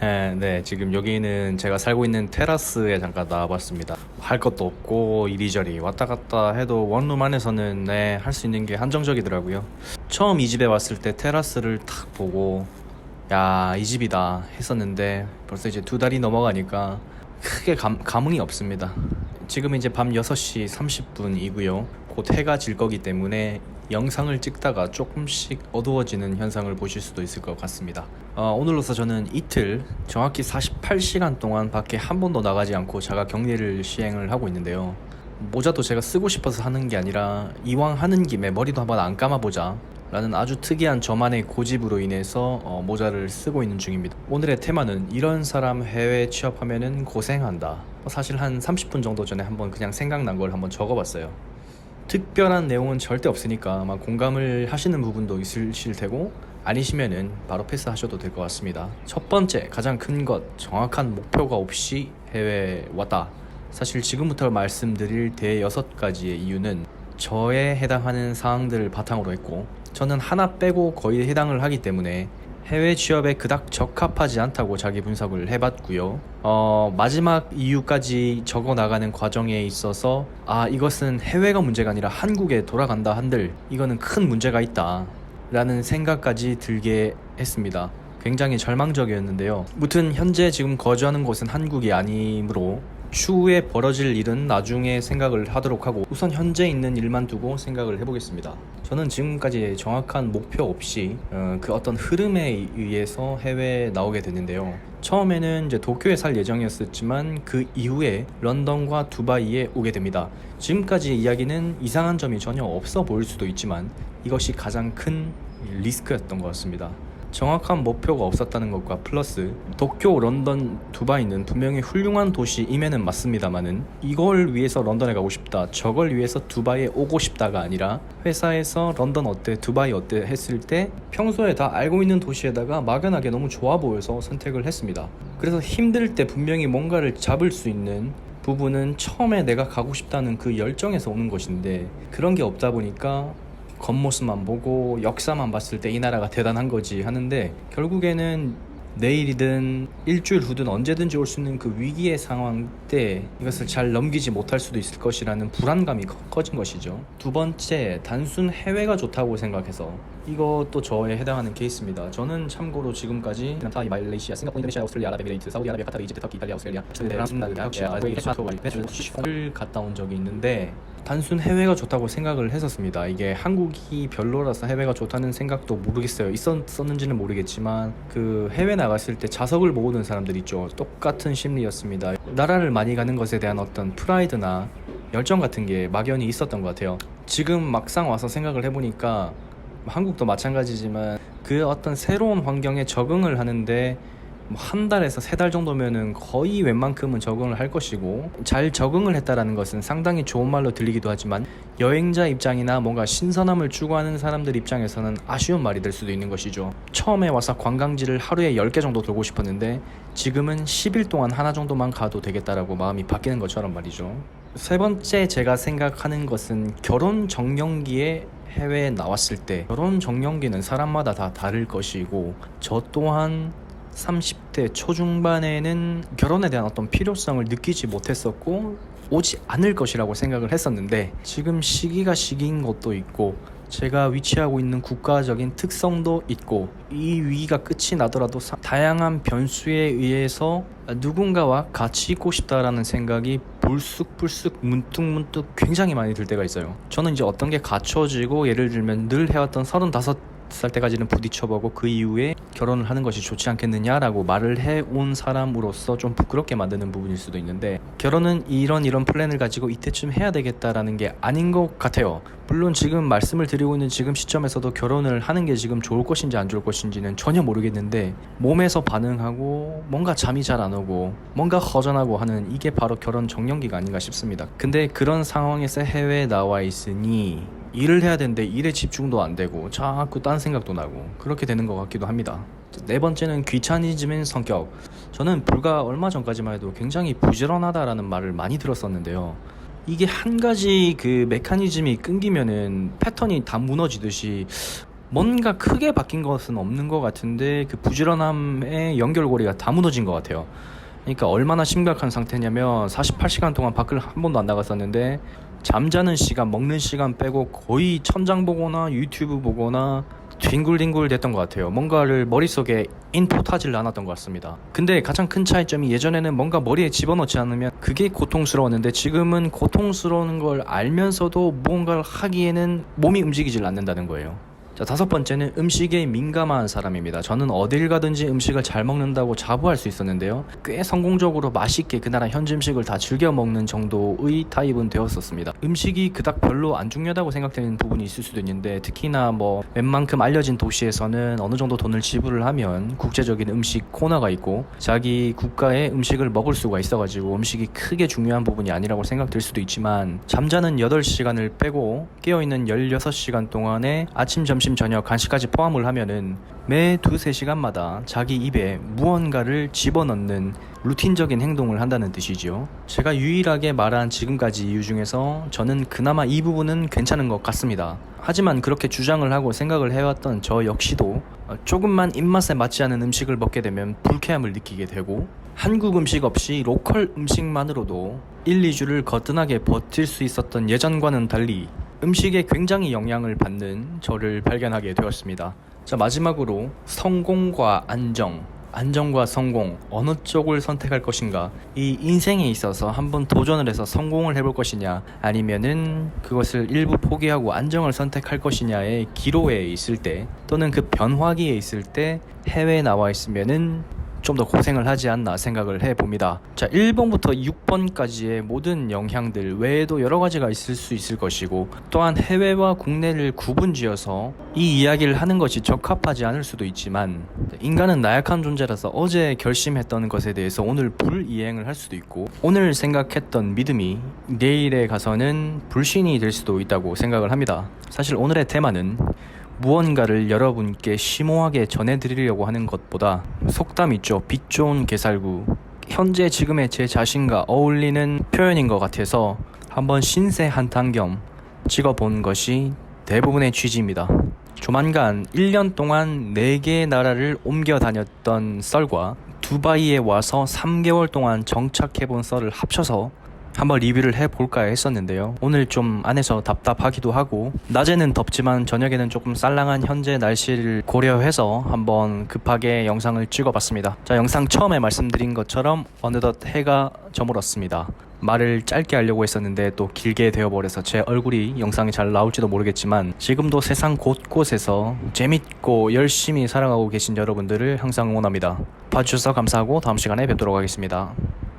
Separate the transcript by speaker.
Speaker 1: 네, 지금 여기는 제가 살고 있는 테라스에 잠깐 나와봤습니다. 할 것도 없고 이리저리 왔다 갔다 해도 원룸 안에서는 할 수 있는 게 한정적이더라고요. 처음 이 집에 왔을 때 테라스를 탁 보고 야, 이 집이다 했었는데 벌써 이제 2달이 넘어가니까 크게 감흥이 없습니다. 지금 이제 밤 6시 30분이고요. 곧 해가 질 거기 때문에 영상을 찍다가 조금씩 어두워지는 현상을 보실 수도 있을 것 같습니다. 오늘로서 저는 이틀 정확히 48시간 동안 밖에 한 번도 나가지 않고 자가 격리를 시행을 하고 있는데요. 모자도 제가 쓰고 싶어서 하는 게 아니라 이왕 하는 김에 머리도 한번 안 감아보자 라는 아주 특이한 저만의 고집으로 인해서 모자를 쓰고 있는 중입니다. 오늘의 테마는 이런 사람 해외 취업하면은 고생한다. 사실 한 30분 정도 전에 한번 그냥 생각난 걸 한번 적어봤어요. 특별한 내용은 절대 없으니까 아마 공감을 하시는 부분도 있으실 테고 아니시면은 바로 패스하셔도 될 것 같습니다. 첫 번째, 가장 큰 것, 정확한 목표가 없이 해외에 왔다. 사실 지금부터 말씀드릴 대 6가지의 이유는 저에 해당하는 사항들을 바탕으로 했고 저는 하나 빼고 거의 해당을 하기 때문에 해외 취업에 그닥 적합하지 않다고 자기 분석을 해봤고요. 마지막 이유까지 적어 나가는 과정에 있어서 이것은 해외가 문제가 아니라 한국에 돌아간다 한들 이거는 큰 문제가 있다 라는 생각까지 들게 했습니다. 굉장히 절망적이었는데요. 무튼 현재 지금 거주하는 곳은 한국이 아니므로 추후에 벌어질 일은 나중에 생각을 하도록 하고 우선 현재 있는 일만 두고 생각을 해보겠습니다. 저는 지금까지 정확한 목표 없이 그 어떤 흐름에 의해서 해외에 나오게 됐는데요. 처음에는 이제 도쿄에 살 예정이었지만 그 이후에 런던과 두바이에 오게 됩니다. 지금까지 이야기는 이상한 점이 전혀 없어 보일 수도 있지만 이것이 가장 큰 리스크였던 것 같습니다. 정확한 목표가 없었다는 것과 플러스 도쿄, 런던, 두바이는 분명히 훌륭한 도시임에는 맞습니다만은 이걸 위해서 런던에 가고 싶다, 저걸 위해서 두바이에 오고 싶다가 아니라 회사에서 런던 어때, 두바이 어때 했을 때 평소에 다 알고 있는 도시에다가 막연하게 너무 좋아 보여서 선택을 했습니다. 그래서 힘들 때 분명히 뭔가를 잡을 수 있는 부분은 처음에 내가 가고 싶다는 그 열정에서 오는 것인데 그런 게 없다 보니까 겉모습만 보고 역사만 봤을 때 이 나라가 대단한 거지 하는데 결국에는 내일이든 일주일 후든 언제든지 올 수 있는 그 위기의 상황 때 이것을 잘 넘기지 못할 수도 있을 것이라는 불안감이 커진 것이죠. 두 번째, 단순 해외가 좋다고 생각해서 이것도 저에 해당하는 케이스입니다. 저는 참고로 지금까지 타이, 말레이시아, 싱가포르, 인도네시아, 오스트레일리아, 아랍에미레이트, 사우디아라비아, 카타르, 이집트, 터키, 이탈리아, 오스트레일리아, 를 갔다 온 적이 있는데 단순 해외가 좋다고 생각을 했었습니다. 이게 한국이 별로라서 해외가 좋다는 생각도 모르겠어요. 있었는지는 모르겠지만 그 해외 나갔을 때 자석을 모으는 사람들 있죠. 똑같은 심리였습니다. 나라를 많이 가는 것에 대한 어떤 프라이드나 열정 같은 게 막연히 있었던 것 같아요. 지금 막상 와서 생각을 해보니까 한국도 마찬가지지만 그 어떤 새로운 환경에 적응을 하는데 한 달에서 3달 정도면은 거의 웬만큼은 적응을 할 것이고 잘 적응을 했다라는 것은 상당히 좋은 말로 들리기도 하지만 여행자 입장이나 뭔가 신선함을 추구하는 사람들 입장에서는 아쉬운 말이 될 수도 있는 것이죠. 처음에 와서 관광지를 하루에 10개 정도 돌고 싶었는데 지금은 10일 동안 하나 정도만 가도 되겠다라고 마음이 바뀌는 것처럼 말이죠. 세 번째 제가 생각하는 것은 결혼 정년기에 해외에 나왔을 때 결혼 정년기는 사람마다 다 다를 것이고 저 또한 30대 초중반에는 결혼에 대한 어떤 필요성을 느끼지 못했었고 오지 않을 것이라고 생각을 했었는데 지금 시기가 시기인 것도 있고 제가 위치하고 있는 국가적인 특성도 있고 이 위기가 끝이 나더라도 다양한 변수에 의해서 누군가와 같이 있고 싶다라는 생각이 불쑥불쑥 문득문득 굉장히 많이 들 때가 있어요. 저는 이제 어떤 게 갖춰지고 예를 들면 늘 해왔던 35살 때까지는 부딪혀보고 그 이후에 결혼을 하는 것이 좋지 않겠느냐라고 말을 해온 사람으로서 좀 부끄럽게 만드는 부분일 수도 있는데 결혼은 이런 플랜을 가지고 이때쯤 해야 되겠다라는 게 아닌 것 같아요. 물론 지금 말씀을 드리고 있는 지금 시점에서도 결혼을 하는 게 지금 좋을 것인지 안 좋을 것인지는 전혀 모르겠는데 몸에서 반응하고 뭔가 잠이 잘 안 오고 뭔가 허전하고 하는 이게 바로 결혼 정년기가 아닌가 싶습니다. 근데 그런 상황에서 해외에 나와 있으니 일을 해야 되는데 일에 집중도 안 되고 자꾸 딴 생각도 나고 그렇게 되는 것 같기도 합니다. 네 번째는 귀차니즘인 성격. 저는 불과 얼마 전까지만 해도 굉장히 부지런하다라는 말을 많이 들었었는데요. 이게 한 가지 그 메커니즘이 끊기면은 패턴이 다 무너지듯이 뭔가 크게 바뀐 것은 없는 것 같은데 그 부지런함의 연결고리가 다 무너진 것 같아요. 그러니까 얼마나 심각한 상태냐면 48시간 동안 밖을 한 번도 안 나갔었는데 잠자는 시간, 먹는 시간 빼고 거의 천장 보거나 유튜브 보거나 뒹굴뒹굴 됐던 것 같아요. 뭔가를 머릿속에 인풋하지를 않았던 것 같습니다. 근데 가장 큰 차이점이 예전에는 뭔가 머리에 집어넣지 않으면 그게 고통스러웠는데 지금은 고통스러운 걸 알면서도 무언가를 하기에는 몸이 움직이질 않는다는 거예요. 자, 다섯 번째는 음식에 민감한 사람입니다. 저는 어딜 가든지 음식을 잘 먹는다고 자부할 수 있었는데요. 꽤 성공적으로 맛있게 그 나라 현지 음식을 다 즐겨 먹는 정도의 타입은 되었었습니다. 음식이 그닥 별로 안 중요하다고 생각되는 부분이 있을 수도 있는데 특히나 뭐 웬만큼 알려진 도시에서는 어느 정도 돈을 지불을 하면 국제적인 음식 코너가 있고 자기 국가의 음식을 먹을 수가 있어가지고 음식이 크게 중요한 부분이 아니라고 생각될 수도 있지만 잠자는 8시간을 빼고 깨어있는 16시간 동안에 아침, 점심, 저녁, 간식까지 포함을 하면은 매 2-3시간마다 자기 입에 무언가를 집어넣는 루틴적인 행동을 한다는 뜻이죠. 제가 유일하게 말한 지금까지 이유 중에서 저는 그나마 이 부분은 괜찮은 것 같습니다. 하지만 그렇게 주장을 하고 생각을 해왔던 저 역시도 조금만 입맛에 맞지 않은 음식을 먹게 되면 불쾌함을 느끼게 되고 한국 음식 없이 로컬 음식만으로도 1-2주를 거뜬하게 버틸 수 있었던 예전과는 달리 음식에 굉장히 영향을 받는 저를 발견하게 되었습니다. 자, 마지막으로 성공과 안정, 안정과 성공 어느 쪽을 선택할 것인가, 이 인생에 있어서 한번 도전을 해서 성공을 해볼 것이냐 아니면은 그것을 일부 포기하고 안정을 선택할 것이냐의 기로에 있을 때 또는 그 변화기에 있을 때 해외에 나와 있으면은 좀 더 고생을 하지 않나 생각을 해봅니다. 자, 1번부터 6번까지의 모든 영향들 외에도 여러 가지가 있을 수 있을 것이고 또한 해외와 국내를 구분지어서 이 이야기를 하는 것이 적합하지 않을 수도 있지만 인간은 나약한 존재라서 어제 결심했던 것에 대해서 오늘 불이행을 할 수도 있고 오늘 생각했던 믿음이 내일에 가서는 불신이 될 수도 있다고 생각을 합니다. 사실 오늘의 테마는 무언가를 여러분께 심오하게 전해드리려고 하는 것보다 속담 있죠. 빛 좋은 개살구. 현재 지금의 제 자신과 어울리는 표현인 것 같아서 한번 신세 한탄 겸 찍어본 것이 대부분의 취지입니다. 조만간 1년 동안 4개의 나라를 옮겨 다녔던 썰과 두바이에 와서 3개월 동안 정착해본 썰을 합쳐서 한번 리뷰를 해볼까 했었는데요. 오늘 좀 안에서 답답하기도 하고 낮에는 덥지만 저녁에는 조금 쌀랑한 현재 날씨를 고려해서 한번 급하게 영상을 찍어봤습니다. 자, 영상 처음에 말씀드린 것처럼 어느덧 해가 저물었습니다. 말을 짧게 하려고 했었는데 또 길게 되어버려서 제 얼굴이 영상에 잘 나올지도 모르겠지만 지금도 세상 곳곳에서 재밌고 열심히 살아가고 계신 여러분들을 항상 응원합니다. 봐주셔서 감사하고 다음 시간에 뵙도록 하겠습니다.